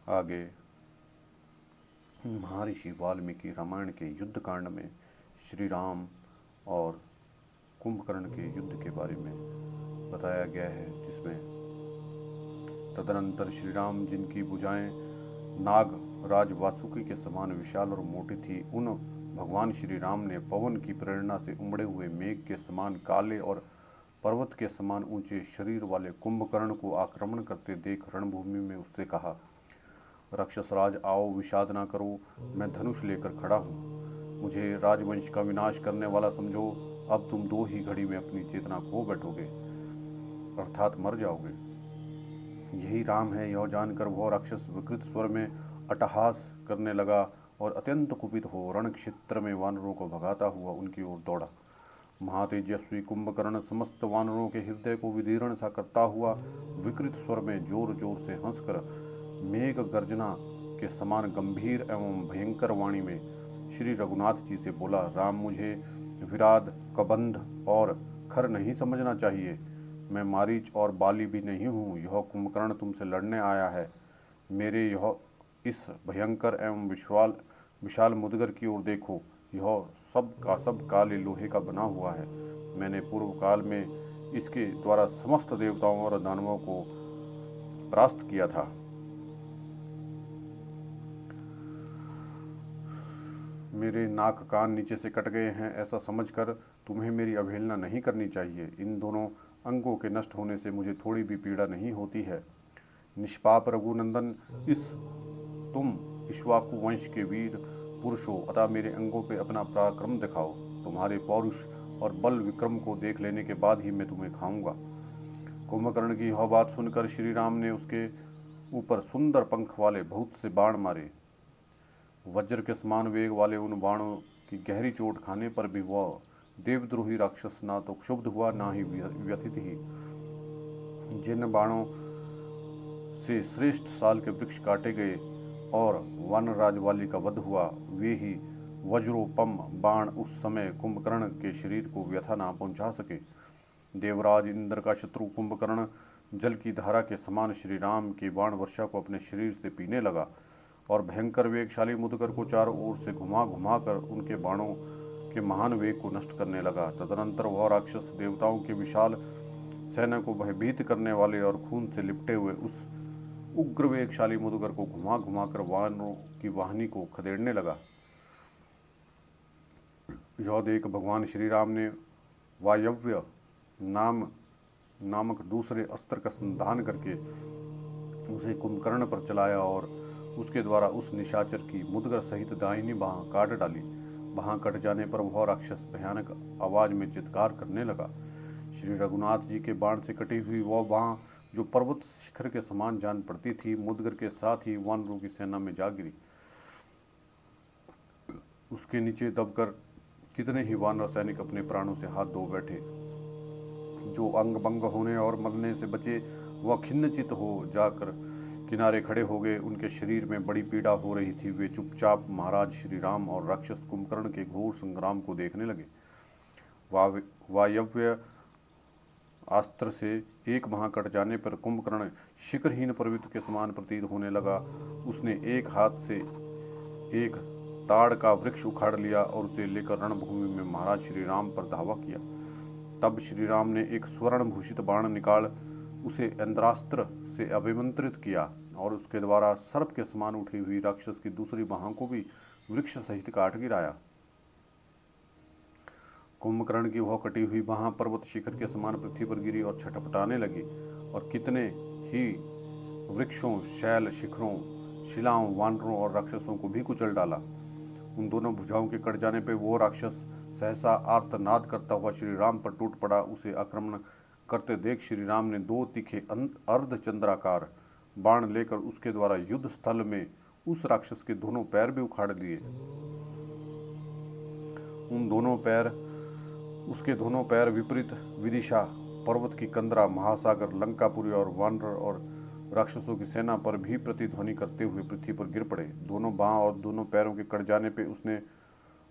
आगे महर्षि वाल्मीकि रामायण के युद्ध कांड में श्री राम और कुंभकर्ण के युद्ध के बारे में बताया गया है, जिसमें तदनंतर श्री राम, जिनकी भुजाएं नाग राज वासुकी के समान विशाल और मोटी थी, उन भगवान श्री राम ने पवन की प्रेरणा से उमड़े हुए मेघ के समान काले और पर्वत के समान ऊंचे शरीर वाले कुंभकर्ण को आक्रमण करते देख रणभूमि में उससे कहा, राक्षसराज आओ, विषाद ना करो, मैं धनुष लेकर खड़ा हूँ। मुझे राजवंश का विनाश करने वाला समझो। अब तुम 2 ही घड़ी में अपनी चेतना खो बैठोगे, अर्थात मर जाओगे। यही राम है, यह जानकर वह राक्षस विकृत स्वर में अट्टहास करने लगा और अत्यंत कुपित हो रण क्षेत्र में वानरों को भगाता हुआ उनकी ओर दौड़ा। महातेजस्वी कुंभकर्ण समस्त वानरों के हृदय को विदीर्ण सा करता हुआ विकृत स्वर में जोर जोर से हंसकर मेघ गर्जना के समान गंभीर एवं भयंकर वाणी में श्री रघुनाथ जी से बोला, राम, मुझे विराद, कबंध और खर नहीं समझना चाहिए। मैं मारीच और बाली भी नहीं हूँ। यह कुंभकर्ण तुमसे लड़ने आया है। मेरे यह इस भयंकर एवं विशाल मुदगर की ओर देखो। यह सब का सब काले लोहे का बना हुआ है। मैंने पूर्व काल में इसके द्वारा समस्त देवताओं और दानवों को परास्त किया था। मेरे नाक कान नीचे से कट गए हैं, ऐसा समझकर तुम्हें मेरी अवहेलना नहीं करनी चाहिए। इन दोनों अंगों के नष्ट होने से मुझे थोड़ी भी पीड़ा नहीं होती है। निष्पाप रघुनंदन, तुम इक्ष्वाकु वंश के वीर पुरुष हो, अतः मेरे अंगों पे अपना पराक्रम दिखाओ। तुम्हारे पौरुष और बल विक्रम को देख लेने के बाद ही मैं तुम्हें खाऊंगा। कुंभकर्ण की यह बात सुनकर श्री राम ने उसके ऊपर सुंदर पंख वाले बहुत से बाण मारे। वज्र के समान वेग वाले उन बाणों की गहरी चोट खाने पर भी वह देवद्रोही राक्षस ना तो क्षुब्ध हुआ, ना ही व्यथित ही। जिन बाणों से श्रेष्ठ साल के वृक्ष काटे गए और वन राजवाली का वध हुआ, वे ही वज्रोपम बाण उस समय कुंभकर्ण के शरीर को व्यथा ना पहुंचा सके। देवराज इंद्र का शत्रु कुंभकर्ण जल की धारा के समान श्री राम की बाण वर्षा को अपने शरीर से पीने लगा और भयंकर वेगशाली मुदगर को चारों ओर से घुमा घुमा कर उनके बाणों के महान वेग को नष्ट करने लगा। तदनंतर वह राक्षस देवताओं के विशाल सेना को भयभीत करने वाले और खून से लिपटे हुए उस उग्र वेगशाली मुदगर को घुमा घुमा कर वानरों की वाहिनी को खदेड़ने लगा। यह देख भगवान श्री राम ने वायव्य नामक दूसरे अस्त्र का संधान करके उसे कुंभकर्ण पर चलाया और उसके द्वारा उस निशाचर की मुदगर सहित दाहिनी बाह काट डाली। बाह कट जाने पर वह राक्षस भयानक आवाज में चित्कार करने लगा। श्री रघुनाथ जी के बाण से कटी हुई वह बाह, जो पर्वत शिखर के समान जान पड़ती थी, मुदगर के साथ ही वानरों की सेना में जा गिरी। उसके नीचे दबकर कितने ही वानर सैनिक अपने प्राणों से हाथ धो बैठे। जो अंग भंग होने और मरने से बचे, वह खिन्नचित हो जाकर किनारे खड़े हो गए। उनके शरीर में बड़ी पीड़ा हो रही थी। वे चुपचाप महाराज श्री राम और राक्षस कुंभकर्ण के घोर संग्राम को देखने लगे। वायव्य अस्त्र से एक बाह कट जाने पर कुंभकर्ण शिखरहीन पर्वत के समान प्रतीत होने लगा। उसने एक हाथ से एक ताड़ का वृक्ष उखाड़ लिया और उसे लेकर रणभूमि में महाराज श्री राम पर धावा किया। तब श्री राम ने एक स्वर्ण भूषित बाण निकाल उसे इंद्रास्त्र से अभिमंत्रित किया और उसके द्वारा सर्प के समान उठी हुई राक्षस की दूसरी बाह को भी वृक्ष सहित काट गिराया। कुंभकर्ण की वह कटी हुई बाह पर्वत शिखर के समान पृथ्वी पर गिरी और छटपटाने लगी और कितने ही वृक्षों, शैल शिखरों, शिलाओं, वानरों और राक्षसों को भी कुचल डाला। उन दोनों भुजाओं के कट जाने पर वो राक्षस सहसा आर्तनाद करता हुआ श्री राम पर टूट पड़ा। उसे आक्रमण करते देख श्री राम ने 2 तीखे अर्धचंद्राकार बाण लेकर उसके द्वारा युद्ध स्थल में उस राक्षस के दोनों पैर भी उखाड़ लिए। उसके दोनों पैर विपरीत विदिशा, पर्वत की कंदरा, महासागर, लंकापुरी और वानर और राक्षसों की सेना पर भी प्रतिध्वनि करते हुए पृथ्वी पर गिर पड़े। दोनों बाह और दोनों पैरों के कट जाने पर उसने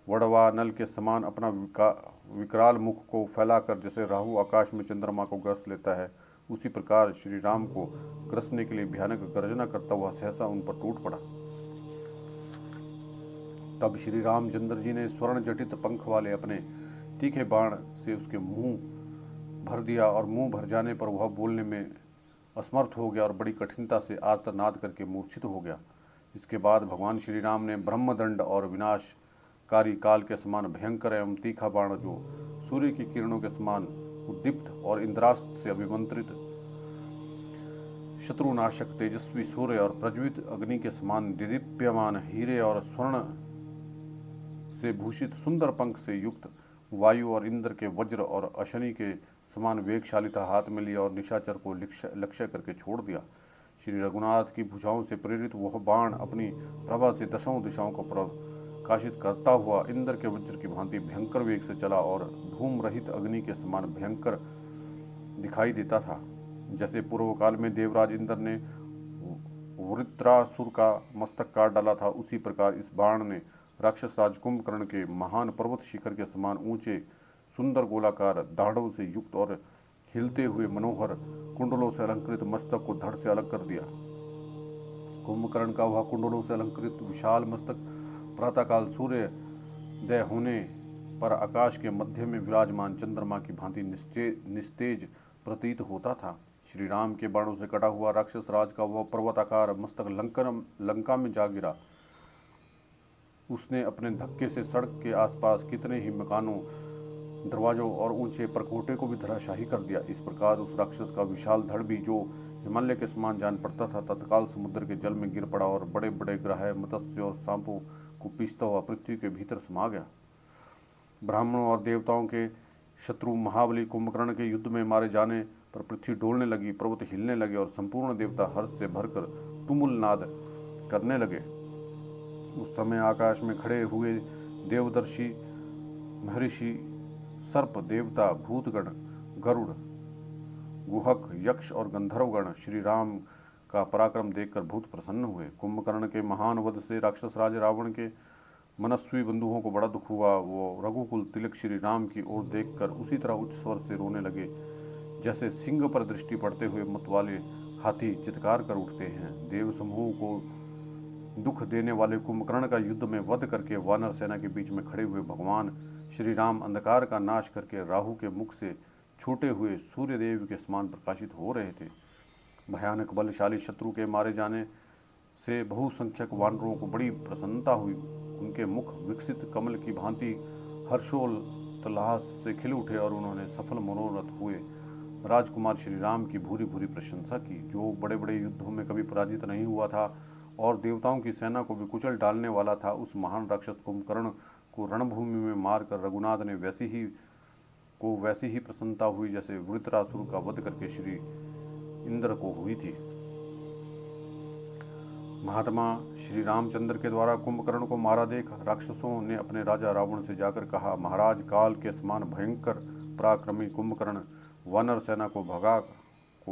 वड़वा नल के समान अपना विकराल मुख को फैलाकर, जैसे राहु आकाश में चंद्रमा को ग्रस लेता है, उसी प्रकार श्री राम को ग्रसने के लिए भयानक गर्जना करता हुआ सहसा उन पर टूट पड़ा। तब श्री रामचंद्र जी ने स्वर्ण जटित पंख वाले अपने तीखे बाण से उसके मुंह भर दिया और मुंह भर जाने पर वह बोलने में असमर्थ हो गया और बड़ी कठिनता से आर्तनाद करके मूर्छित हो गया। इसके बाद भगवान श्री राम ने ब्रह्मदंड और विनाशकारी काल के समान भयंकर एवं तीखा बाण जो सूर्य की किरणों के समान उद्दीप्त और इंद्रास्त्र से अभिमंत्रित शत्रुनाशक तेजस्वी सूर्य और प्रज्वलित अग्नि के समान दिदीप्यमान हीरे और स्वर्ण से भूषित सुंदर पंख से युक्त वायु और इंद्र के वज्र और अशनि के समान वेगशाली था हाथ में लिया और निशाचर को लक्ष्य करके छोड़ दिया। श्री रघुनाथ की भुजाओं से प्रेरित वह बाण अपनी प्रभा से दसों दिशाओं को प्रकाशित करता हुआ इंद्र के वज्र की भांति भयंकर वेग से चला और धूम रहित अग्नि के समान भयंकर दिखाई देता था। जैसे पूर्व काल में देवराज इंद्र ने वृत्रासुर का मस्तक काट डाला था, उसी प्रकार इस बाण ने राक्षस राज कुंभकर्ण के महान पर्वत शिखर के समान ऊंचे सुंदर गोलाकार दाढ़ों से युक्त और हिलते हुए मनोहर कुंडलों से अलंकृत मस्तक को धड़ से अलग कर दिया। कुंभकर्ण का वह कुंडलों से अलंकृत विशाल मस्तक प्रातःकाल सूर्योदय होने पर आकाश के मध्य में विराजमान चंद्रमा की भांति निस्तेज प्रतीत होता था। श्री राम के बाणों से कटा हुआ राक्षस राज का वह पर्वताकार मस्तक लंका में जा गिरा। उसने अपने धक्के से सड़क के आसपास कितने ही मकानों, दरवाजों और ऊंचे परकोटे को भी धराशाही कर दिया। इस प्रकार उस राक्षस का विशाल धड़ भी जो हिमालय के समान जान पड़ता था, तत्काल समुद्र के जल में गिर पड़ा और बड़े बड़े ग्रह, मत्स्य और सांपों को पीसता हुआ पृथ्वी के भीतर समा गया। ब्राह्मणों और देवताओं के शत्रु महाबली कुंभकर्ण के युद्ध में मारे जाने पर पृथ्वी डोलने लगी, पर्वत हिलने लगे और संपूर्ण देवता हर्ष से भरकर तुमुल नाद करने लगे। उस समय आकाश में खड़े हुए देवदर्शी, महर्षि, सर्प, देवता, भूतगण, गरुड़, गुहक, यक्ष और गंधर्वगण श्री राम का पराक्रम देखकर बहुत प्रसन्न हुए। कुंभकर्ण के महान वध से राक्षस राज रावण के मनस्वी बंधुओं को बड़ा दुख हुआ। वो रघुकुल तिलक श्री राम की ओर देखकर उसी तरह उच्च स्वर से रोने लगे जैसे सिंह पर दृष्टि पड़ते हुए मतवाले हाथी चित्कार कर उठते हैं। देव समूह को दुख देने वाले कुंभकर्ण का युद्ध में वध करके वानर सेना के बीच में खड़े हुए भगवान श्री राम अंधकार का नाश करके राहु के मुख से छूटे हुए सूर्यदेव के समान प्रकाशित हो रहे थे। भयानक बलशाली शत्रु के मारे जाने से बहुसंख्यक वानरों को बड़ी प्रसन्नता हुई। उनके मुख विकसित कमल की भांति हर्षोल्लास से खिल उठे और उन्होंने सफल मनोरथ हुए राजकुमार श्री राम की भूरी भूरी प्रशंसा की, जो बड़े बड़े युद्धों में कभी पराजित नहीं हुआ था और देवताओं की सेना को भी कुचल डालने वाला था। उस महान राक्षस कुंभकर्ण को रणभूमि में मारकर रघुनाथ ने वैसी ही प्रसन्नता हुई जैसे वृत्रासुर का वध करके श्री इंद्र को हुई थी। महात्मा श्री रामचंद्र के द्वारा कुंभकर्ण को मारा देख राक्षसों ने अपने राजा रावण से जाकर कहा, महाराज, काल के समान भयंकर पराक्रमी कुंभकर्ण वानर सेना को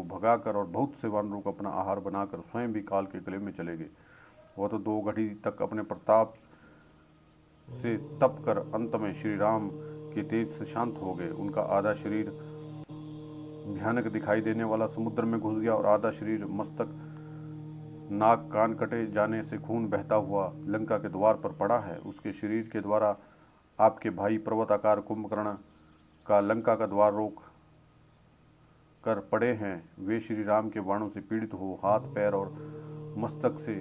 भगाकर और बहुत से वानरों को अपना आहार बनाकर स्वयं भी काल के गले में चले गए। वह तो 2 घड़ी तक अपने प्रताप से तप कर अंत में श्री राम के तेज से शांत हो गए। उनका आधा शरीर भयानक दिखाई देने वाला समुद्र में घुस गया और आधा शरीर, मस्तक, नाक, कान कटे जाने से खून बहता हुआ लंका के द्वार पर पड़ा है। उसके शरीर के द्वारा आपके भाई पर्वताकार कुंभकर्ण का लंका का द्वार रोक कर पड़े हैं। वे श्री राम के बाणों से पीड़ित हो हाथ, पैर और मस्तक से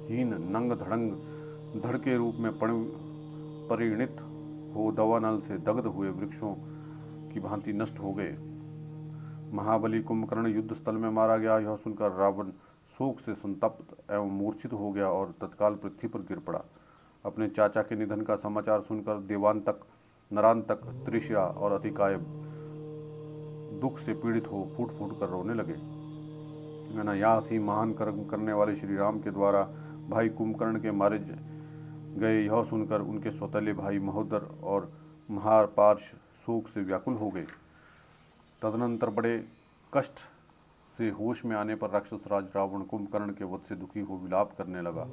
हीन, नंग धड़ंग, धड़ के रूप में परिणित हो दवानल से दग्ध हुए वृक्षों की भांति नष्ट हो गए। महाबली कुंभकर्ण युद्ध स्थल में मारा गया। यह सुनकर रावण शोक से संतप्त एवं मूर्छित हो गया और तत्काल पृथ्वी पर गिर पड़ा। अपने चाचा के निधन का समाचार सुनकर देवांतक, नरांतक, त्रिशिरा और अतिकाय दुख से पीड़ित हो फूट फूट कर रोने लगे। अनायास ही महान कर्म करने वाले श्री राम के द्वारा भाई कुंभकर्ण के मारे गए यह सुनकर उनके सौतेले भाई महोदर और महापार्श शोक से व्याकुल हो गए। तदनंतर बड़े कष्ट से होश में आने पर राक्षस राज रावण कुंभकर्ण के वध से दुखी हो विलाप करने लगा।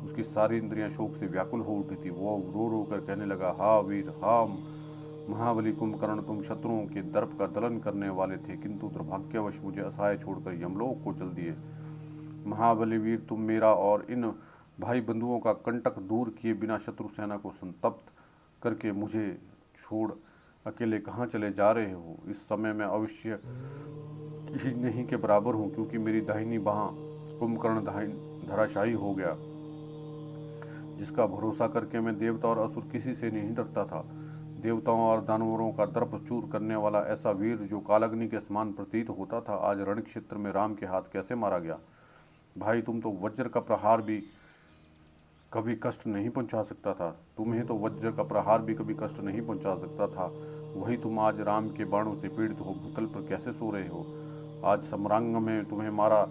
उसकी सारी इंद्रियां शोक से व्याकुल हो उठी थी। वो रो रो कर कहने लगा, हा वीर, हा महाबली कुंभकर्ण, तुम शत्रुओं के दर्प का दलन करने वाले थे, किंतु दुर्भाग्यवश मुझे असहाय छोड़कर यमलोक को चल दिए। महाबली वीर, तुम मेरा और इन भाई बंधुओं का कंटक दूर किए बिना शत्रु सेना को संतप्त करके मुझे छोड़ अकेले कहाँ चले जा रहे हो? इस समय मैं अवश्य ही नहीं के बराबर हूँ, क्योंकि मेरी दाहिनी बाह कुंभकर्ण धराशायी हो गया, जिसका भरोसा करके मैं देवता और असुर किसी से नहीं डरता था। देवताओं और दानवरों का दर्प चूर करने वाला ऐसा वीर जो कालाग्नि के समान प्रतीत होता था, आज रण क्षेत्र में राम के हाथ कैसे मारा गया? भाई, तुम तो वज्र का प्रहार भी कभी कष्ट नहीं पहुंचा सकता था। तुम्हें तो वज्र का प्रहार भी कभी कष्ट नहीं पहुंचा सकता था, वही तुम आज राम के बाणों से पीड़ित हो भूतल पर कैसे सो रहे हो? आज सम्रांग में तुम्हें मारा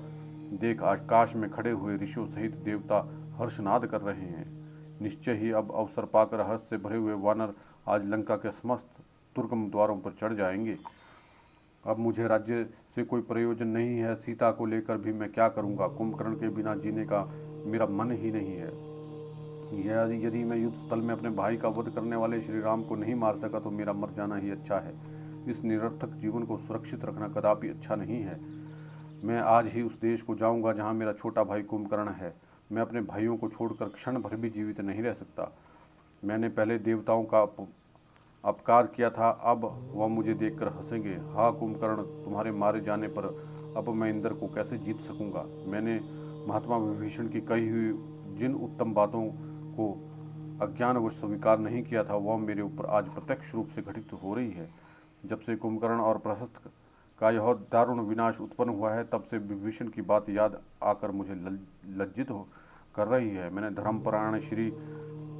देख आकाश में खड़े हुए ऋषियों सहित देवता हर्षनाद कर रहे हैं। निश्चय ही अब अवसर पाकर हर्ष से भरे हुए वानर आज लंका के समस्त दुर्गम द्वारों पर चढ़ जाएंगे। अब मुझे राज्य से कोई प्रयोजन नहीं है, सीता को लेकर भी मैं क्या करूंगा? कुंभकर्ण के बिना जीने का मेरा मन ही नहीं है। यदि मैं युद्ध स्थल में अपने भाई का वध करने वाले श्री राम को नहीं मार सका तो मेरा मर जाना ही अच्छा है। इस निरर्थक जीवन को सुरक्षित रखना कदापि अच्छा नहीं है। मैं आज ही उस देश को जाऊंगा जहां मेरा छोटा भाई कुंभकर्ण है। मैं अपने भाइयों को छोड़कर क्षण भर भी जीवित नहीं रह सकता। मैंने पहले देवताओं का अपकार किया था, अब वह मुझे देखकर हंसेंगे। हाँ कुंभकर्ण, तुम्हारे मारे जाने पर अब मैं इंद्र को कैसे जीत सकूंगा? मैंने महात्मा विभीषण की कही हुई जिन उत्तम बातों को अज्ञानवश स्वीकार नहीं किया था, वह मेरे ऊपर आज प्रत्यक्ष रूप से घटित हो रही है। जब से कुंभकर्ण और प्रशस्त का यह दारुण विनाश उत्पन्न हुआ है, तब से विभीषण की बात याद आकर मुझे लज्जित हो कर रही है। मैंने धर्मपरायण श्री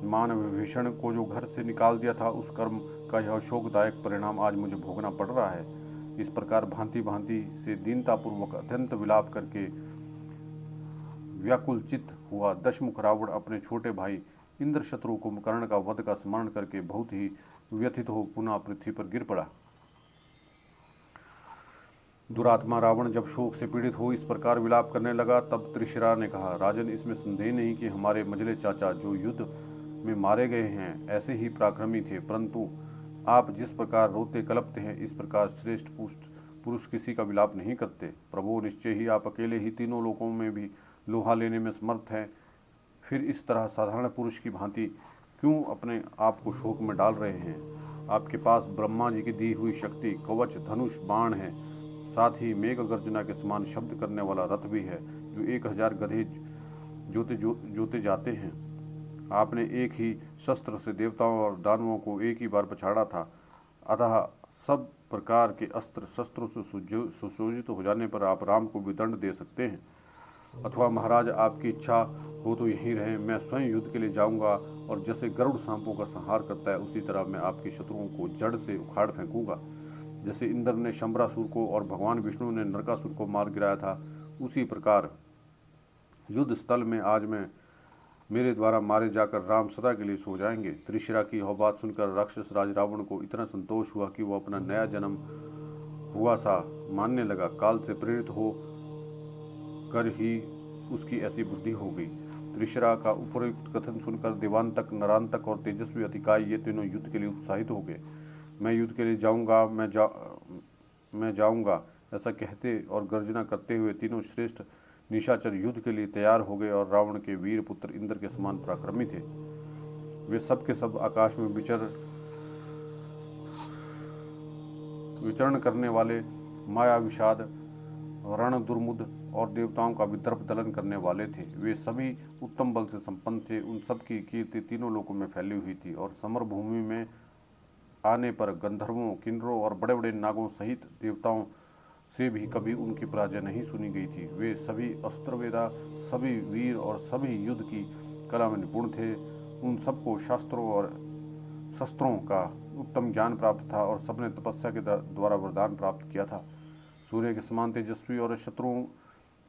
मान विभीषण को जो घर से निकाल दिया था, उस कर्म का यह शोकदायक परिणाम आज मुझे भोगना पड़ रहा है। इस प्रकार भांति भांति से दीनतापूर्वक अत्यंत विलाप करके व्याकुल चित्त हुआ दशमुख रावण अपने छोटे भाई इंद्र शत्रु कुंभकर्ण का वध का स्मरण करके बहुत ही व्यथित हो पुनः पृथ्वी पर गिर पड़ा। दुरात्मा रावण जब शोक से पीड़ित हो इस प्रकार विलाप करने लगा, तब त्रिशिरा ने कहा, राजन, इसमें संदेह नहीं कि हमारे मझले चाचा जो युद्ध में मारे गए हैं ऐसे ही पराक्रमी थे, परंतु आप जिस प्रकार रोते कलपते हैं, इस प्रकार श्रेष्ठ पुरुष किसी का विलाप नहीं करते। प्रभु, निश्चय ही आप अकेले ही तीनों लोकों में भी लोहा लेने में समर्थ हैं, फिर इस तरह साधारण पुरुष की भांति क्यों अपने आप को शोक में डाल रहे हैं? आपके पास ब्रह्मा जी की दी हुई शक्ति, कवच, धनुष, बाण है, साथ ही मेघ गर्जना के समान शब्द करने वाला रथ भी है, जो 1000 गधे जोते जाते हैं। आपने एक ही शस्त्र से देवताओं और दानवों को एक ही बार पछाड़ा था, अतः सब प्रकार के अस्त्र शस्त्रों से सुसज्जित हो जाने पर आप राम को भी दंड दे सकते हैं। अथवा महाराज, आपकी इच्छा हो तो यहीं रहें, मैं स्वयं युद्ध के लिए जाऊंगा और जैसे गरुड़ सांपों का संहार करता है, उसी तरह मैं आपके शत्रुओं को जड़ से उखाड़ फेंकूंगा। जैसे इंद्र ने शंबरासुर को और भगवान विष्णु ने नरकासुर को मार गिराया था, उसी प्रकार युद्ध स्थल में आज मैं मेरे द्वारा मारे जाकर राम सदा के लिए सो जाएंगे। त्रिशिरा की यह बात सुनकर राक्षस राज रावण को इतना संतोष हुआ कि वह अपना नया जन्म हुआ सा मानने लगा। काल से प्रेरित हो कर ही उसकी ऐसी बुद्धि हो गई। त्रिशिरा का उपरोक्त कथन सुनकर देवांतक, नरांतक और तेजस्वी अतिकाय ये तीनों युद्ध के लिए उत्साहित हो गए। मैं युद्ध के लिए जाऊंगा, मैं जाऊंगा, ऐसा कहते और गर्जना करते हुए तीनों श्रेष्ठ निशाचर युद्ध के लिए तैयार हो गए और रावण के वीर पुत्र इंद्र के समान पराक्रमी थे। वे सब के सब आकाश में विचरण करने वाले, माया विषाद, रण दुर्मुद और देवताओं का विदर्भ दलन करने वाले थे। वे सभी उत्तम बल से संपन्न थे। उन सब की कीर्ति तीनों लोकों में फैली हुई थी और समर भूमि में आने पर गंधर्वों, किन्नरों और बड़े बड़े नागों सहित देवताओं से भी कभी उनकी पराजय नहीं सुनी गई थी। वे सभी अस्त्रवेदा, सभी वीर और सभी युद्ध की कला में निपुण थे। उन सबको शास्त्रों और शस्त्रों का उत्तम ज्ञान प्राप्त था और सबने तपस्या के द्वारा वरदान प्राप्त किया था। सूर्य के समान तेजस्वी और शत्रुओं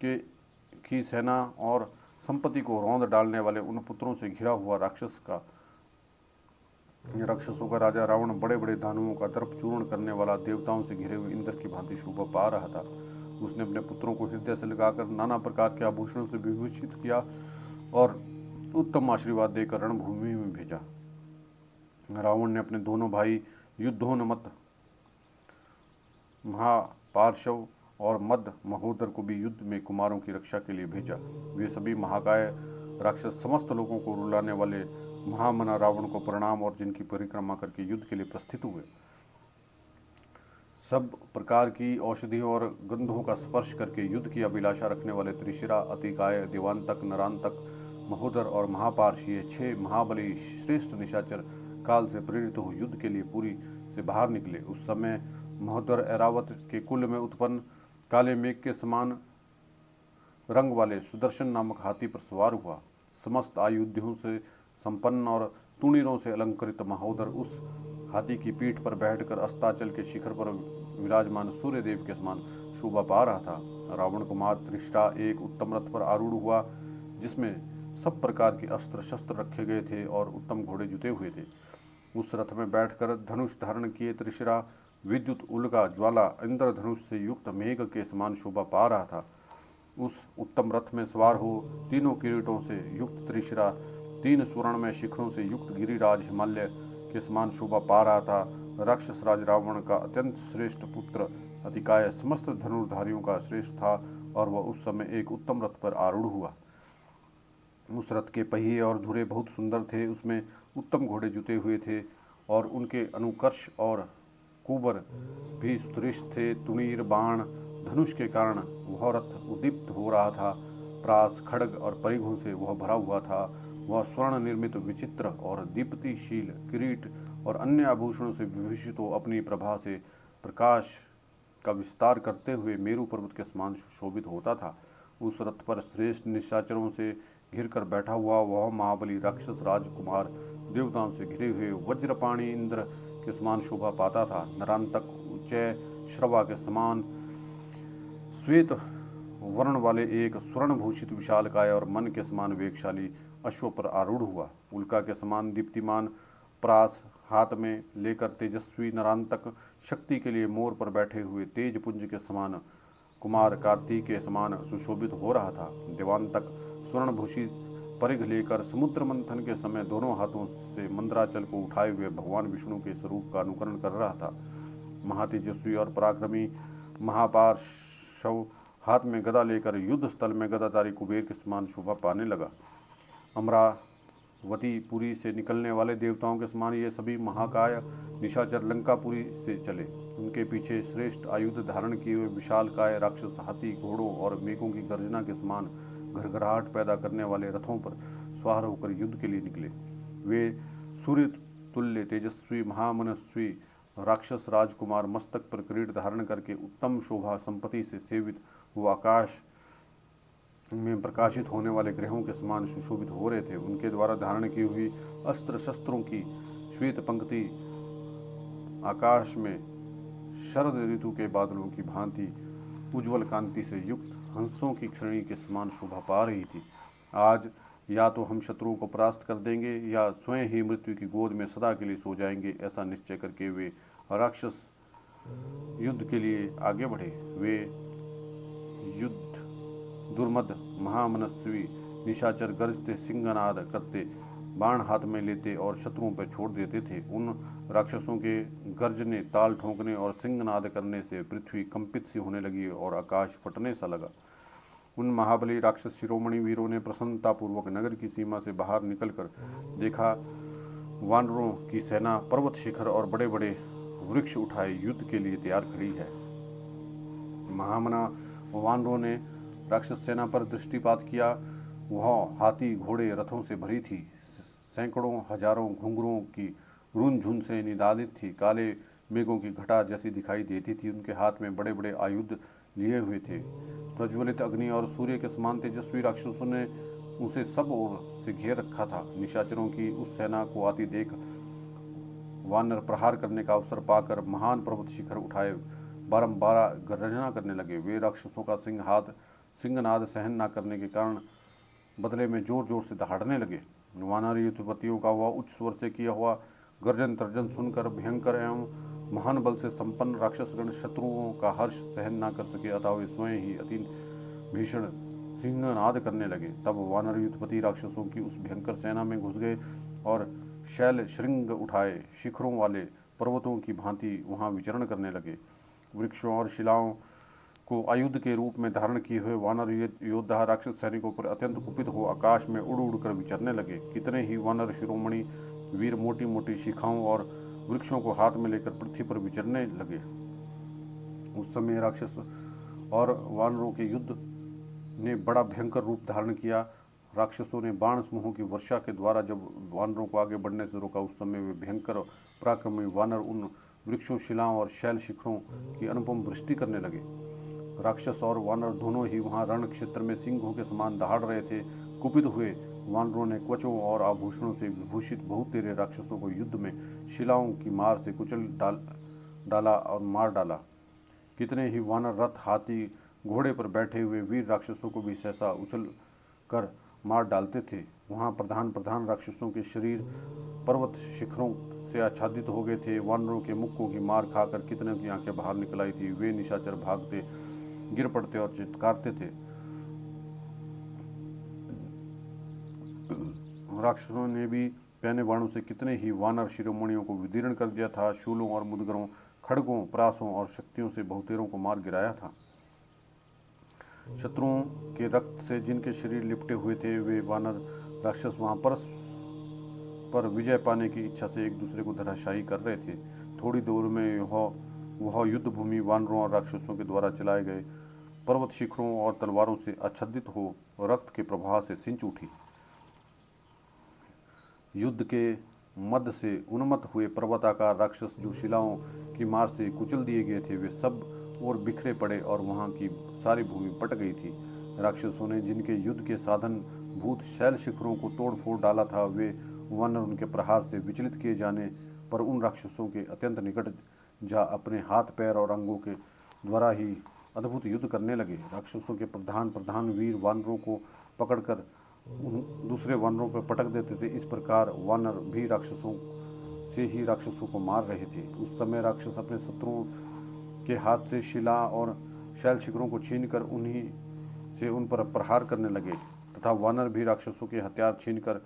की सेना और संपत्ति को रौंद डालने वाले उन पुत्रों से घिरा हुआ राक्षसों का राजा रावण बड़े बड़े दानवों का दर्प चूर्ण करने वाला, देवताओं से घिरे हुए इंद्र की भांति शोभा पा रहा था। उसने अपने पुत्रों को हृदय से लगाकर नाना प्रकार के आभूषणों से विभूषित किया और उत्तम आशीर्वाद देकर रणभूमि में भेजा। रावण ने अपने दोनों भाई युद्धोन्मत्त महापार्श्व और मद महोदर को भी युद्ध में कुमारों की रक्षा के लिए भेजा। वे सभी महाकाय राक्षस समस्त लोगों को रुलाने वाले महामना रावण को प्रणाम और जिनकी परिक्रमा करके युद्ध के लिए प्रस्थित हुए। सब प्रकार की औषधियों और गंधों का स्पर्श करके युद्ध की अभिलाषा रखने वाले त्रिशिरा, अतिकाय, देवांतक, नरांतक, महोदर और महापार्श, ये 6 महाबली श्रेष्ठ निशाचर काल से प्रेरित हो युद्ध के लिए पुरी से बाहर निकले। उस समय महोदर ऐरावत के कुल में उत्पन्न काले मेघ के समान रंग वाले सुदर्शन नामक हाथी पर सवार हुआ। समस्त आयुधों से संपन्न और तुणीरों से अलंकृत महोदर उस हाथी की पीठ पर बैठकर अस्ताचल के शिखर पर विराजमान सूर्य देव के समान शोभा पा रहा था। रावण कुमार त्रिशरा एक उत्तम रथ पर आरूढ़ हुआ, जिसमें सब प्रकार के अस्त्र शस्त्र रखे गए थे और उत्तम घोड़े जुते हुए थे। उस रथ में बैठकर धनुष धारण किए त्रिशिरा विद्युत उल्का ज्वाला इंद्रधनुष से युक्त मेघ के समान शोभा पा रहा था। उस उत्तम रथ में सवार हो तीनों किरीटों से युक्त त्रिशिरा 3 स्वर्णमय शिखरों से युक्त गिरिराज हिमालय के समान शोभा पा रहा था। राक्षस राज रावण का अत्यंत श्रेष्ठ पुत्र अतिकाय समस्त धनुर्धारियों का श्रेष्ठ था और वह उस समय एक उत्तम रथ पर आरूढ़ हुआ। उस रथ के पहिए और धुरे बहुत सुंदर थे, उसमें उत्तम घोड़े जुते हुए थे और उनके अनुकर्ष और कुबर भी सुदृढ़ थे। तुणीर बाण धनुष के कारण वह रथ उद्दीप्त हो रहा था। प्रास खड्ग और परिघों से वह भरा हुआ था। वह स्वर्ण निर्मित विचित्र और दीप्तिशील किरीट और अन्य आभूषणों से विभूषित हो अपनी प्रभा से प्रकाश का विस्तार करते हुए मेरु पर्वत के समान सुशोभित होता था। उस रथ पर श्रेष्ठ निशाचरों से घिर कर बैठा हुआ वह महाबली राक्षस राजकुमार देवताओं से घिरे हुए वज्रपाणी इंद्र के समान शोभा पाता था। नरांतक उच्चय श्रवा के समान श्वेत वर्ण वाले एक स्वर्ण भूषित विशालकाय और मन के समान वेगशाली अश्व पर आरूढ़ हुआ। उल्का के समान दीप्तिमान प्रास हाथ में लेकर तेजस्वी नरांतक शक्ति के लिए मोर पर बैठे हुए तेज पुंज के समान कुमार कार्तिक के समान सुशोभित हो रहा था। देवांतक स्वर्णभूषित परिघ लेकर समुद्र मंथन के समय दोनों हाथों से मंदराचल को उठाए हुए भगवान विष्णु के स्वरूप का अनुकरण कर रहा था। महातेजस्वी और पराक्रमी महापार्श्व हाथ में गदा लेकर युद्ध स्थल में गदाधारी कुबेर के समान शोभा पाने लगा। अमरावती पुरी से निकलने वाले देवताओं के समान ये सभी महाकाय निशाचर लंकापुरी से चले। उनके पीछे श्रेष्ठ आयुध धारण किए हुए विशालकाय राक्षस हाथी घोड़ों और मेघों की गर्जना के समान घरघराहट पैदा करने वाले रथों पर सवार होकर युद्ध के लिए निकले। वे सूर्य तुल्य तेजस्वी महामनस्वी राक्षस राजकुमार मस्तक पर किरीट धारण करके उत्तम शोभा संपत्ति से सेवित वो आकाश में प्रकाशित होने वाले ग्रहों के समान सुशोभित हो रहे थे। उनके द्वारा धारण की हुई अस्त्र शस्त्रों की श्वेत पंक्ति आकाश में शरद ऋतु के बादलों की भांति उज्ज्वल कांति से युक्त हंसों की श्रेणी के समान शोभा पा रही थी। आज या तो हम शत्रुओं को परास्त कर देंगे या स्वयं ही मृत्यु की गोद में सदा के लिए सो जाएंगे, ऐसा निश्चय करके वे राक्षस युद्ध के लिए आगे बढ़े। वे युद्ध दुर्मद महामनस्वी निशाचर गरजते सिंहनाद करते बाण हाथ में लेते और शत्रुओं पर छोड़ देते थे। उन राक्षसों के गर्जने ताल ठोंकने और सिंहनाद करने से पृथ्वी कंपित सी होने लगी और आकाश फटने सा लगा। उन महाबली राक्षस शिरोमणि वीरों ने प्रसन्नतापूर्वक नगर की सीमा से बाहर निकलकर देखा, वानरों की सेना पर्वत शिखर और बड़े बड़े वृक्ष उठाए युद्ध के लिए तैयार खड़ी है। महामना वानरों ने राक्षस सेना पर दृष्टिपात किया। वह हाथी घोड़े रथों से भरी थी, सैकड़ों हजारों घुंघरुओं की रुनझुन से निनादित थी, काले मेघों की घटा जैसी दिखाई देती थी। उनके हाथ में बड़े बड़े आयुध लिए हुए थे। प्रज्वलित अग्नि और सूर्य के समान तेजस्वी राक्षसों ने उसे सब ओर से घेर रखा था। निशाचरों की उस सेना को आती देख वानर प्रहार करने का अवसर पाकर महान पर्वत शिखर उठाए बारंबार गर्जना करने लगे। वे राक्षसों का सिंहनाद सहन न करने के कारण बदले में जोर जोर से दहाड़ने लगे। वानर युद्धपतियों का वह उच्च स्वर से किया हुआ गर्जन तर्जन सुनकर भयंकर एवं महान बल से संपन्न राक्षसगण शत्रुओं का हर्ष सहन न कर सके, अतः वे स्वयं ही अति भीषण सिंहनाद करने लगे। तब वानर युद्धपति राक्षसों की उस भयंकर सेना में घुस गए और शैल श्रृंग उठाए शिखरों वाले पर्वतों की भांति वहाँ विचरण करने लगे। वृक्षों और शिलाओं को आयुध के रूप में धारण किए हुए वानर योद्धा राक्षस सैनिकों पर अत्यंत कुपित हो आकाश में उड़ उड़कर विचरने लगे। कितने ही वानर शिरोमणि वीर मोटी मोटी शिखाओं और वृक्षों को हाथ में लेकर पृथ्वी पर विचरने लगे। उस समय राक्षस और वानरों के युद्ध ने बड़ा भयंकर रूप धारण किया। राक्षसों ने बाण समूहों की वर्षा के द्वारा जब वानरों को आगे बढ़ने से रोका, उस समय वे भयंकर पराक्रमी वानर उन वृक्षों, शिलाओं और शैल शिखरों की अनुपम वृष्टि करने लगे। राक्षस और वानर दोनों ही वहां रण क्षेत्र में सिंहों के समान दहाड़ रहे थे। कुपित हुए वानरों ने कवचों और आभूषणों से विभूषित बहुत तेरे राक्षसों को युद्ध में शिलाओं की मार से कुचल डाला और मार डाला। कितने ही वानर रथ, हाथी, घोड़े पर बैठे हुए वीर राक्षसों को भी सहसा उछल कर मार डालते थे। वहाँ प्रधान प्रधान राक्षसों के शरीर पर्वत शिखरों से आच्छादित हो गए थे। वानरों के मुक्कों की मार खाकर कितने की आंखें बाहर निकल आई थी। वे निशाचर भागते, गिर पड़ते और चित्कारते थे। राक्षसों ने भी पैने बाणों से कितने ही वानर शिरोमणियों को विदीर्ण कर दिया था। शूलों और मुदगरों, खड़गों, परासों और शक्तियों से बहुतेरों को मार गिराया था। शत्रुओं के रक्त से जिनके शरीर लिपटे हुए थे, वे वानर राक्षस वहां पर विजय पाने की इच्छा से एक दूसरे को धराशायी कर रहे थे। थोड़ी दूर में वह युद्ध भूमि वानरों और राक्षसों के द्वारा चलाए गए पर्वत शिखरों और तलवारों से आच्छादित हो रक्त के प्रवाह से सिंच उठी। युद्ध के मद से उन्मत्त हुए पर्वताकार राक्षस जो शिलाओं की मार से कुचल दिए गए थे, वे सब और बिखरे पड़े और वहां की सारी भूमि पट गई थी। राक्षसों ने जिनके युद्ध के साधन भूत शैल शिखरों को तोड़ फोड़ डाला था, वे वानर उनके प्रहार से विचलित किए जाने पर उन राक्षसों के अत्यंत निकट जा अपने हाथ, पैर और अंगों के द्वारा ही अद्भुत युद्ध करने लगे। राक्षसों के प्रधान प्रधान वीर वानरों को पकड़कर दूसरे वानरों पर पटक देते थे। इस प्रकार वानर भी राक्षसों से ही राक्षसों को मार रहे थे। उस समय राक्षस अपने शत्रुओं के हाथ से शिला और शैल शिखरों को छीनकर उन्हीं से उन पर प्रहार करने लगे तथा वानर भी राक्षसों के हथियार छीनकर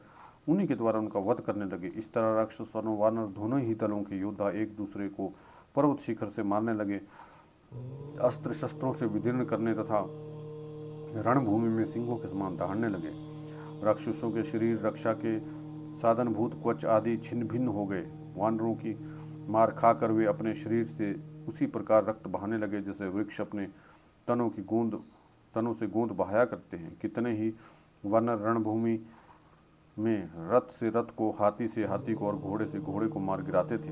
उन्हीं के द्वारा उनका वध करने लगे। इस तरह राक्षस और वानर दोनों ही दलों के योद्धा एक दूसरे को पर्वत शिखर से मारने लगे, अस्त्र शस्त्रों से विदीर्ण करने तथा रणभूमि में सिंहों के समान दहाड़ने लगे। राक्षसों के शरीर रक्षा के साधनभूत कवच आदि छिन्न भिन्न हो गए। वानरों की मार खाकर वे अपने शरीर से उसी प्रकार रक्त बहाने लगे जैसे वृक्ष अपने तनों से गोंद बहाया करते हैं। कितने ही वानर रणभूमि में रथ से रथ को, हाथी से हाथी को और घोड़े से घोड़े को मार गिराते थे।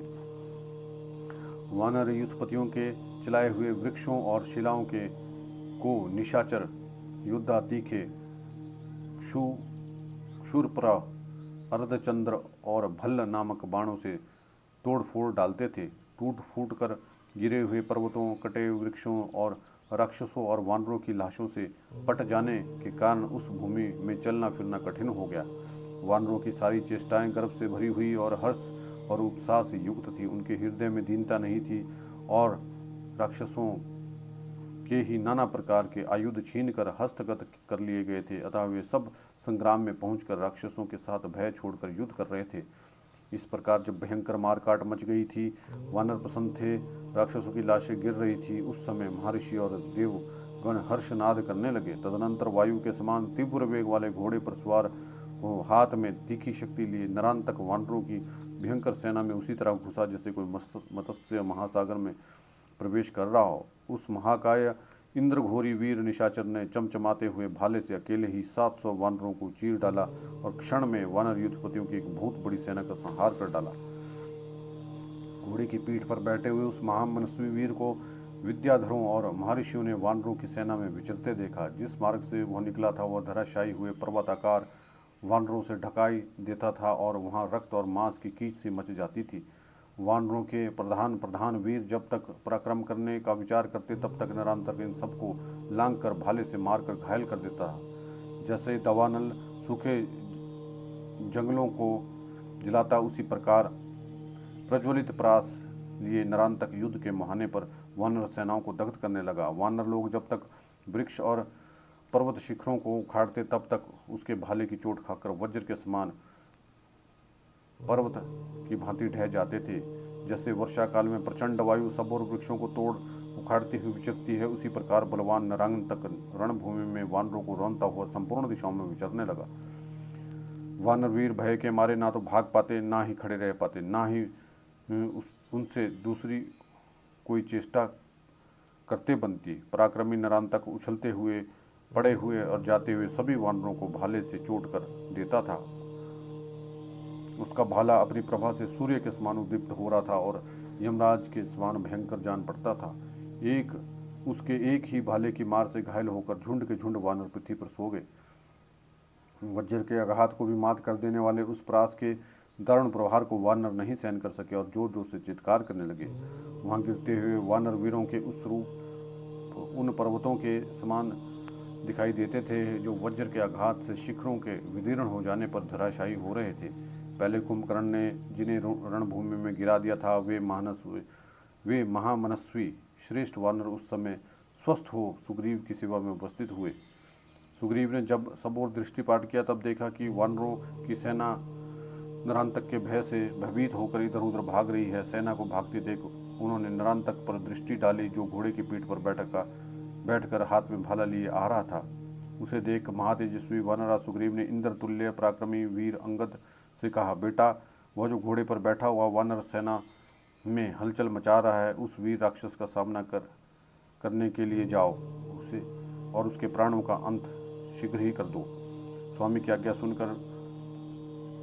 वानर युद्धपतियों के चलाए हुए वृक्षों और शिलाओं के को निशाचर योद्धा तीखे शूरपरा, अर्धचंद्र और भल्ल नामक बाणों से तोड़ फोड़ डालते थे। टूट फूट कर गिरे हुए पर्वतों, कटे वृक्षों और राक्षसों और वानरों की लाशों से पट जाने के कारण उस भूमि में चलना फिरना कठिन हो गया। वानरों की सारी चेष्टाएं गर्व से भरी हुई और हर्ष और उत्साह से युक्त थी। उनके हृदय में दीनता नहीं थी और राक्षसों के ही नाना प्रकार के आयुध छीनकर हस्तगत कर लिए गए थे। अतः वे सब संग्राम में पहुंचकर राक्षसों के साथ भय छोड़कर युद्ध कर रहे थे। इस प्रकार जब भयंकर मारकाट मच गई थी, वानर प्रसन्न थे, राक्षसों की लाशें गिर रही थी, उस समय महर्षि और देवगण हर्षनाद करने लगे। तदनंतर वायु के समान तीव्र वेग वाले घोड़े पर सवार हो, हाथ में तीखी शक्ति लिए नरांतक वानरों की भयंकर सेना में उसी तरह घुसा जैसे कोई मत्स्य महासागर में प्रवेश कर रहा हो। उस महाकाय इंद्रघोरी वीर निशाचर ने चमचमाते हुए भाले से अकेले ही 700 वानरों को चीर डाला और क्षण में वानर युद्धपतियों की एक बहुत बड़ी सेना का संहार कर डाला। घोड़े की पीठ पर बैठे हुए उस महामनस्वी वीर को विद्याधरों और महर्षियों ने वानरों की सेना में विचरते देखा। जिस मार्ग से वह निकला था, वह धराशायी हुए पर्वताकार वानरों से ढकाई देता था और वहां रक्त और मांस की कीच सी मच जाती थी। वानरों के प्रधान प्रधान वीर जब तक पराक्रम करने का विचार करते, तब तक नरांतर इन सबको लांग कर भाले से मारकर घायल कर देता। जैसे दवानल सूखे जंगलों को जलाता, उसी प्रकार प्रज्वलित परास लिए नरांतक युद्ध के मुहाने पर वानर सेनाओं को दग्ध करने लगा। वानर लोग जब तक वृक्ष और पर्वत शिखरों को उखाड़ते, तब तक उसके भाले की चोट खाकर वज्र के समान पर्वत की भांति ढह जाते थे। जैसे वर्षा काल में प्रचंड वायु सब और वृक्षों को तोड़ उखाड़ती हुई विचरती है, उसी प्रकार बलवान नरांतक रणभूमि में वानरों को रौंदता हुआ संपूर्ण दिशाओं में विचरने लगा। वानर वीर भय के मारे ना तो भाग पाते, ना ही खड़े रह पाते, ना ही उनसे दूसरी कोई चेष्टा करते बनती। पराक्रमी नरांतक उछलते हुए, पड़े हुए और जाते हुए सभी वानरों को भाले से चोट कर देता था। उसका भाला अपनी प्रभा से सूर्य के समान उद्दीप्त हो रहा था और यमराज के समान भयंकर जान पड़ता था। उसके एक ही भाले की मार से घायल होकर झुंड के झुंड वानर पृथ्वी पर सो गए। वज्र के आघात को भी मात कर देने वाले उस प्रास के दारुण प्रहार को वानर नहीं सहन कर सके और जोर जोर से चित्कार करने लगे। वहां गिरते हुए वानर वीरों के उस रूप उन पर्वतों के समान दिखाई देते थे जो वज्र के आघात से शिखरों के विदीर्ण हो जाने पर धराशायी हो रहे थे। पहले कुंभकर्ण ने जिन्हें रणभूमि में गिरा दिया था, वे महामनस्वी श्रेष्ठ वानर उस समय स्वस्थ हो सुग्रीव की सेवा में उपस्थित हुए। सुग्रीव ने जब सब ओर दृष्टिपात किया तब देखा कि वानरों की सेना नरांतक के भय से भयभीत होकर इधर उधर भाग रही है। सेना को भागते देख उन्होंने नरांतक पर दृष्टि डाली, जो घोड़े की पीठ पर बैठकर हाथ में भाला लिए आ रहा था। उसे देख महातेजस्वी वानरराज सुग्रीव ने इंद्र तुल्य पराक्रमी वीर अंगद से कहा, बेटा, वह जो घोड़े पर बैठा हुआ वानर सेना में हलचल मचा रहा है, उस वीर राक्षस का सामना करने के लिए जाओ उसे और उसके प्राणों का अंत शीघ्र ही कर दो। स्वामी की आज्ञा सुनकर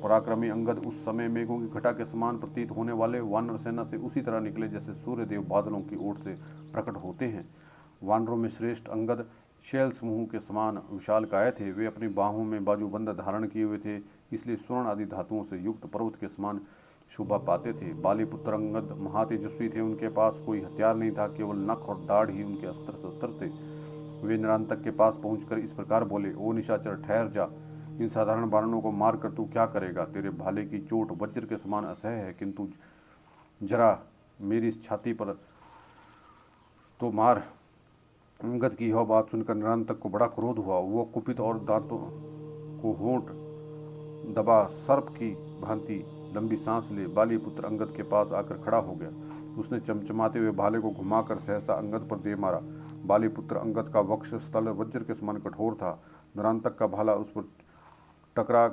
पराक्रमी अंगद उस समय मेघों की घटा के समान प्रतीत होने वाले वानर सेना से उसी तरह निकले जैसे सूर्यदेव बादलों की ओर से प्रकट होते हैं। वानरों में श्रेष्ठ अंगद शैल समूह के समान विशालकाय थे। वे अपनी बाहों में बाजूबंद धारण किए हुए थे, इसलिए स्वर्ण आदि धातुओं से युक्त पर्वत के समान शोभा पाते थे। बालीपुत्र अंगद महातेजस्वी थे, उनके पास कोई हथियार नहीं था, केवल नख और दाढ़ ही उनके अस्त्र शस्त्र थे। वे नरांतक के पास पहुंचकर इस प्रकार बोले, ओ निशाचर, ठहर जा। इन साधारण वानरों को मार कर तू क्या करेगा? तेरे भाले की चोट वज्र के समान असह्य है, किंतु जरा मेरी इस छाती पर तो मार। अंगद की यह बात सुनकर नरांतक को बड़ा क्रोध हुआ। वह कुपित और दांतों को होंठ दबा सर्प की भांति लंबी सांस ले बालीपुत्र अंगद के पास आकर खड़ा हो गया। उसने चमचमाते हुए भाले को घुमाकर सहसा अंगद पर दे मारा। बालीपुत्र अंगद का वक्ष स्थल वज्र के समान कठोर था। नरांतक का भाला उस पर टकरा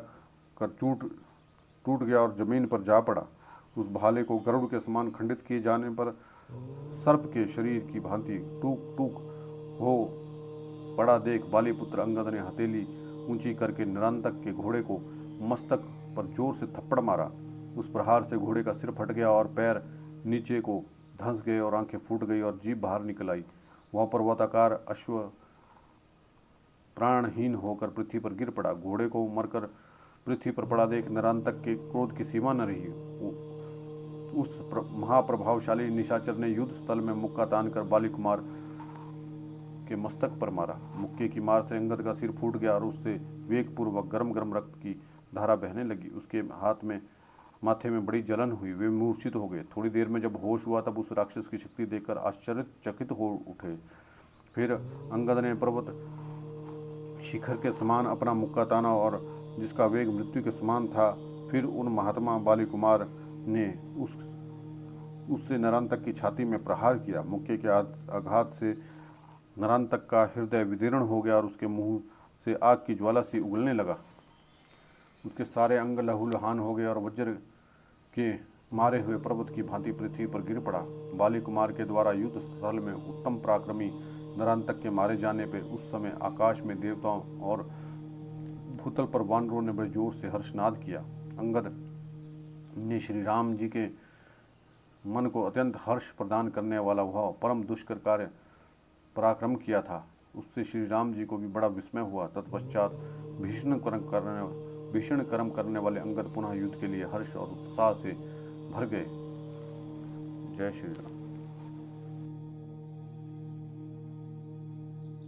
कर टूट गया और जमीन पर जा पड़ा। उस भाले को गरुड़ के समान खंडित किए जाने पर सर्प के शरीर की भांति टूक टूक हो पड़ा देख बालीपुत्र अंगद ने हथेली ऊंची करके नरांतक के घोड़े को मस्तक पर जोर से थप्पड़ मारा। उस प्रहार से घोड़े का सिर फट गया और पैर नीचे को धंस गए और आंखें फूट गई और जीभ बाहर निकल आई। वह पर्वताकार अश्व प्राणहीन होकर पृथ्वी पर गिर पड़ा। घोड़े को मरकर पृथ्वी पर पड़ा देख नरांतक के क्रोध की सीमा न रही। उस महाप्रभावशाली निशाचर ने युद्ध स्थल में मुक्का तान कर बाली कुमार के मस्तक पर मारा। मुक्के की मार से अंगद का सिर फूट गया और उससे वेगपूर्वक गर्म गर्म रक्त की धारा बहने लगी। उसके हाथ में माथे में बड़ी जलन हुई। वे मूर्छित हो गए। थोड़ी देर में जब होश हुआ तब उस राक्षस की शक्ति देखकर आश्चर्यचकित हो उठे। फिर अंगद ने पर्वत शिखर के समान अपना मुक्का ताना और जिसका वेग मृत्यु के समान था। फिर उन महात्मा बाली कुमार ने उससे नरांतक की छाती में प्रहार किया। मुक्के के आघात से नरांतक का हृदय विदीर्ण हो गया और उसके मुंह से आग की ज्वाला सी उगलने लगा। उसके सारे अंग लहूलुहान हो गए और वज्र के मारे हुए पर्वत की भांति पृथ्वी पर गिर पड़ा। बाली कुमार के द्वारा युद्ध स्थल में उत्तम पराक्रमी नरांतक के मारे जाने पर उस समय आकाश में देवताओं और भूतल पर वानरों ने बड़े जोर से हर्षनाद किया। अंगद ने श्री राम जी के मन को अत्यंत हर्ष प्रदान करने वाला वह परम दुष्कर कार्य पराक्रम किया था, उससे श्री राम जी को भी बड़ा विस्मय हुआ। तत्पश्चात भीषण कर्म करने वाले अंगद पुनः युद्ध के लिए हर्ष और उत्साह से भर गए। जय श्री राम।